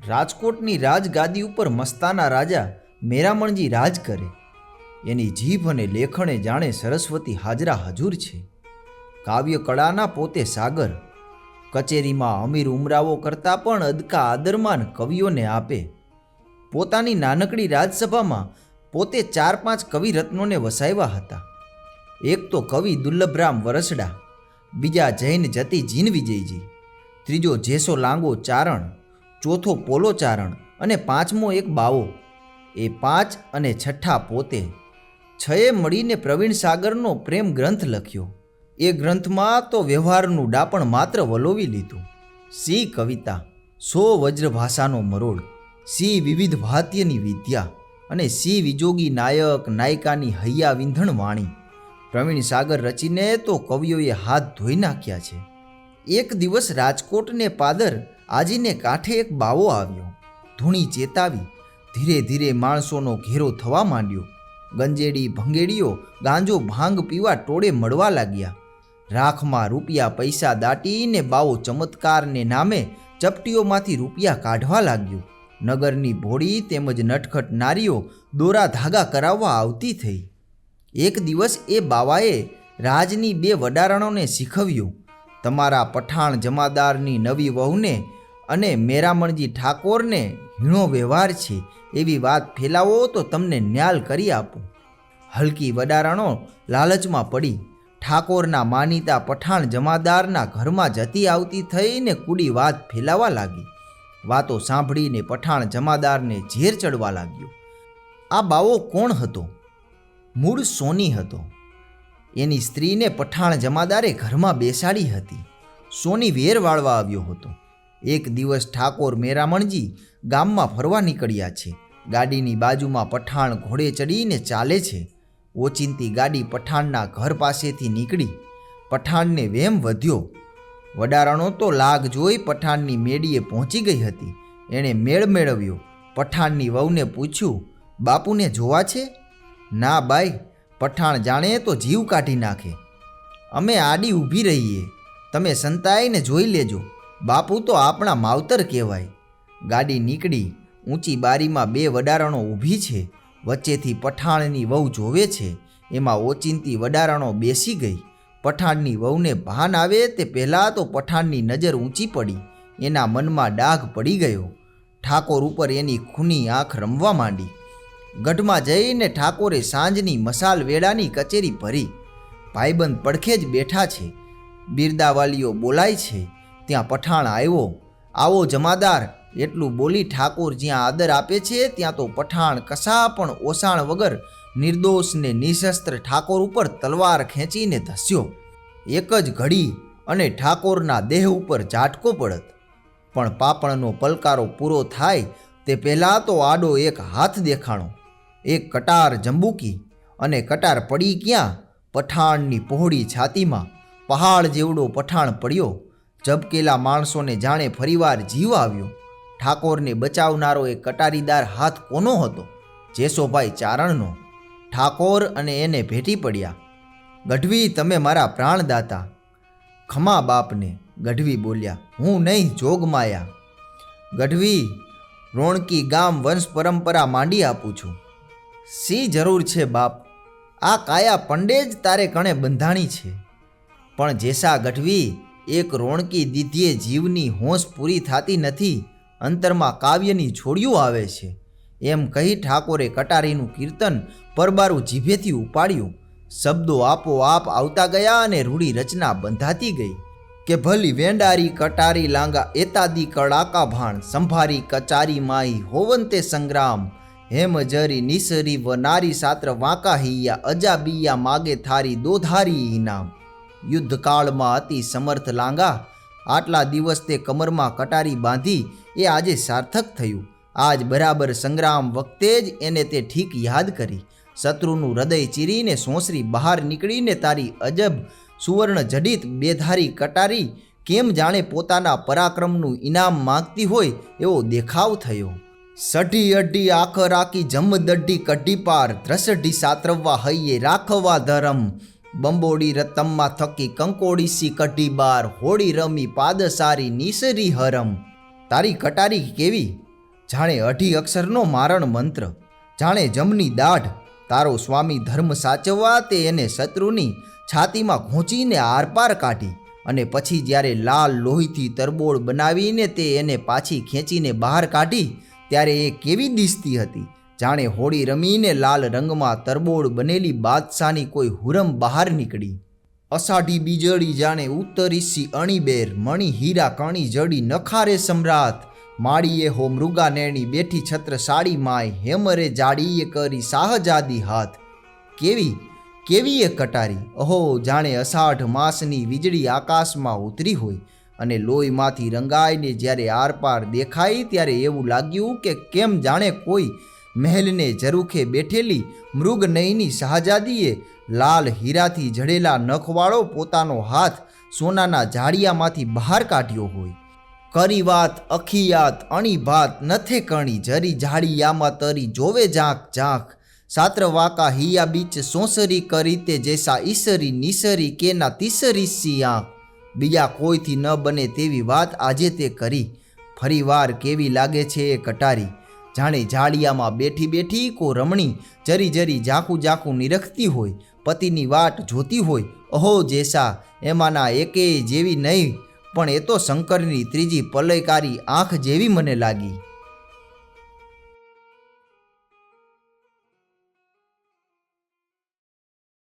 રાજકોટની રાજગાદી ઉપર મસ્તાના રાજા મેરામણજી રાજ કરે. એની જીભ અને લેખણે જાણે સરસ્વતી હાજરા હજુર છે. કાવ્ય કળાના પોતે સાગર. કચેરીમાં અમીર ઉમરાવો કરતાં પણ અદકા આદરમાન કવિઓને આપે. પોતાની નાનકડી રાજસભામાં પોતે 4-5 કવિરત્નોને વસાવ્યા હતા. એક તો કવિ દુર્લભરામ વરસડા, બીજા જૈન જતી જીન વિજયજી, ત્રીજો જેસો લાંગો ચારણ, ચોથો પોલો ચારણ અને પાંચમો એક બાવો. એ 5 અને છઠ્ઠા પોતે. 6એ મળીને પ્રવીણ સાગરનો પ્રેમ ગ્રંથ લખ્યો. એ ગ્રંથમાં તો વ્યવહારનું ડાપણ માત્ર વલોવી લીધું. સી કવિતા, 100 વ્રજભાષાનો મરોડ, સી વિવિધ ભાત્યની વિદ્યા અને સી વિજોગી નાયક નાયિકાની હૈયા વિંધણ વાણી. પ્રવીણ સાગર રચીને તો કવિઓએ હાથ ધોઈ નાખ્યા છે. એક દિવસ રાજકોટને પાદર આજીને કાંઠે એક બાવો આવ્યો. ધૂણી ચેતાવી. ધીરે ધીરે માણસોનો ઘેરો થવા માંડ્યો. ગંજેડી ભંગેડીઓ ગાંજો ભાંગ પીવા ટોળે મળવા લાગ્યા. રાખમાં રૂપિયા પૈસા દાટીને બાવો ચમત્કારને નામે ચપટીઓમાંથી રૂપિયા કાઢવા લાગ્યો. નગરની ભોળી તેમજ નટખટ નારીઓ દોરા ધાગા કરાવવા આવતી થઈ. એક દિવસ એ બાવાએ રાજની 2 વડારણોને શીખવ્યું, તમારા પઠાણ જમાદારની નવી વહુને અને મેરામણજી ઠાકોરને હીણો વ્યવહાર છે એવી વાત ફેલાવો તો તમને ન્યાલ કરી આપું. હલકી વડારણો લાલચમાં પડી ઠાકોરના માનીતા પઠાણ જમાદારના ઘરમાં જતી આવતી થઈને કુડી વાત ફેલાવા લાગી. વાતો સાંભળીને પઠાણ જમાદારને ઝેર ચડવા લાગ્યો. આ બાવો કોણ હતો? મૂળ સોની હતો. એની સ્ત્રીને પઠાણ જમાદારે ઘરમાં બેસાડી હતી. સોની વેર વાળવા આવ્યો હતો. એક દિવસ ઠાકોર મેરામણજી ગામમાં ફરવા નીકળ્યા છે. ગાડીની બાજુમાં પઠાણ ઘોડે ચડીને ચાલે છે. ઓચિંતી ગાડી પઠાણના ઘર પાસેથી નીકળી. પઠાણને વેમ વધ્યો. વડારણો તો લાગ જોઈ પઠાણની મેડીએ પહોંચી ગઈ હતી. એણે મેળ મેળવ્યો. પઠાણની વહુને પૂછ્યું, બાપુને જોવા છે? ના બાઈ, પઠાણ જાણે તો જીવ કાઢી નાખે. અમે આડી ઊભી રહીએ, તમે સંતાઈને જોઈ લેજો. બાપુ તો આપણા માવતર કહેવાય. ગાડી નીકળી. ઊંચી બારીમાં 2 વડારણો ઊભી છે. વચ્ચેથી પઠાણની વહુ જોવે છે. એમાં ઓચિંતી વડારણો બેસી ગઈ. પઠાણની વહુને ભાન આવે તે પહેલાં તો પઠાણની નજર ઊંચી પડી. એના મનમાં ડાઘ પડી ગયો. ઠાકોર ઉપર એની ખૂની આંખ રમવા માંડી. ગઢમાં જઈને ઠાકોરે સાંજની મસાલ વેળાની કચેરી ભરી. ભાઈબંધ પડખે જ બેઠા છે. બિરદાવાલીઓ બોલાય છે. ત્યાં પઠાણ આવ્યો. આવો જમાદાર એટલું બોલી ઠાકોર જ્યાં આદર આપે છે ત્યાં તો પઠાણ કશા પણ ઓસાણ વગર નિર્દોષને નિશસ્ત્ર ઠાકોર ઉપર તલવાર ખેંચીને ધસ્યો. એક જ ઘડી અને ઠાકોરના દેહ ઉપર ઝાટકો પડત. પણ પાપણનો પલકારો પૂરો થાય તે પહેલાં તો આડો એક હાથ દેખાણો. એક કટાર જંબુકી અને કટાર પડી ક્યાં? પઠાણની પહોળી છાતીમાં. પહાડ જેવડો પઠાણ પડ્યો. ઝબકેલા માણસોને જાણે ફરીવાર જીવ આવ્યો. ઠાકોરને બચાવનારો એ કટારીદાર હાથ કોનો હતો? જેસોભાઈ ચારણનો. ઠાકોર અને એને ભેટી પડ્યા. ગઢવી, તમે મારા પ્રાણદાતા. ખમા બાપને, ગઢવી બોલ્યા. હું નહીં, જોગમાયા. ગઢવી, રોણકી ગામ વંશ પરંપરા માંડી આપું છું. સી જરૂર છે બાપ, આ કાયા પંડે જ તારે કણે બંધાણી છે. પણ જેસા ગઢવી, એક રોણકી દીધીએ જીવની હોંશ પૂરી થતી નથી. અંતરમાં કાવ્યની છોડિયું આવે છે. એમ કહી ઠાકોરે કટારીનું કીર્તન પરબારું જીભેથી ઉપાડ્યું. શબ્દો આપોઆપ આવતા ગયા અને રૂડી રચના બંધાતી ગઈ કે ભલી વેંડારી કટારી લાંગા એતાદી કડાકા ભાણ સંભારી કચારી માઈ હોવંતે સંગ્રામ હેમ જરી નિસરી વ નારી સાત્ર વાંકા હૈયા અજાબિયા માગે થારી દોધારી ઇનામ. યુદ્ધકાળમાં અતિ સમર્થ લાંગા. આટલા દિવસ તે કમરમાં કટારી બાંધી એ આજે સાર્થક થયું. આજ બરાબર સંગ્રામ વખતે જ એને તે ઠીક યાદ કરી. શત્રુનું હૃદય ચીરીને સોંસરી બહાર નીકળીને તારી અજબ સુવર્ણ જડિત બેધારી કટારી કેમ જાણે પોતાના પરાક્રમનું ઇનામ માંગતી હોય એવો દેખાવ થયો. સઢી અઢી આખ રાખી જમદઢી કઢી પાર ધ્રસઢી સાતરવા હૈયે રાખવા ધરમ બંબોડી રતમમાં થકી કંકોડી સી કઢી બાર હોળી રમી પાદસારી નિસરી હરમ. તારી કટારી કેવી? જાણે 2 અક્ષરનો મારણ મંત્ર, જાણે જમની દાઢ. તારો સ્વામી ધર્મ સાચવવા તે એને શત્રુની છાતીમાં ઘૂંચીને આરપાર કાઢી, અને પછી જ્યારે લાલ લોહીથી તરબોળ બનાવીને તે એને પાછી ખેંચીને બહાર કાઢી, ત્યારે એ કેવી દિસતી હતી. જાણે હોળી રમીને લાલ રંગમાં તરબોળ બનેલી બાદશાહની કોઈ હુરમ બહાર નીકળી. અષાઢી બીજળી જાણે ઉત્તરીસી અણીબેર, મણી હીરા કણી જડી નખારે સમ્રાટ. માળીએ હો મૃગા નેણી બેઠી છત્રસાળી માય, હેમરે જાડીએ કરી શાહજાદી હાથ. કેવી એ કટારી! અહો, જાણે અષાઢ માસની વીજળી આકાશમાં ઉતરી હોય અને લોહીમાંથી રંગાઈને જ્યારે આરપાર દેખાઈ, ત્યારે એવું લાગ્યું કે કેમ જાણે કોઈ મહેલને ઝરૂખે બેઠેલી મૃગનયની શાહજાદીએ લાલ હીરાથી જડેલા નખવાળો પોતાનો હાથ સોનાના જાળિયામાંથી બહાર કાઢ્યો હોય. કરી વાત અખિયાત અણી ભાત નથે કણી, જરી જાળિયામાં તરી જોવે ઝાંક ઝાંક. સાત્ર વાકા હિયા બીચ સોસરી કરી તે જૈસા ઈસરી નિસરી કેના તીસરી સી આંખ. બીજા કોઈથી ન બને તેવી વાત આજે તે કરી. ફરીવાર કેવી લાગે છે એ કટારી! જાણે જાળિયામાં બેઠી બેઠી કો રમણી જરી જરી ઝાંખું ઝાંખું નિરખતી હોય, પતિની વાટ જોતી હોય. અહો જેસા! એમાંના એકેય જેવી નહીં, પણ એ તો શંકરની ત્રીજી પલયકારી આંખ જેવી મને લાગી.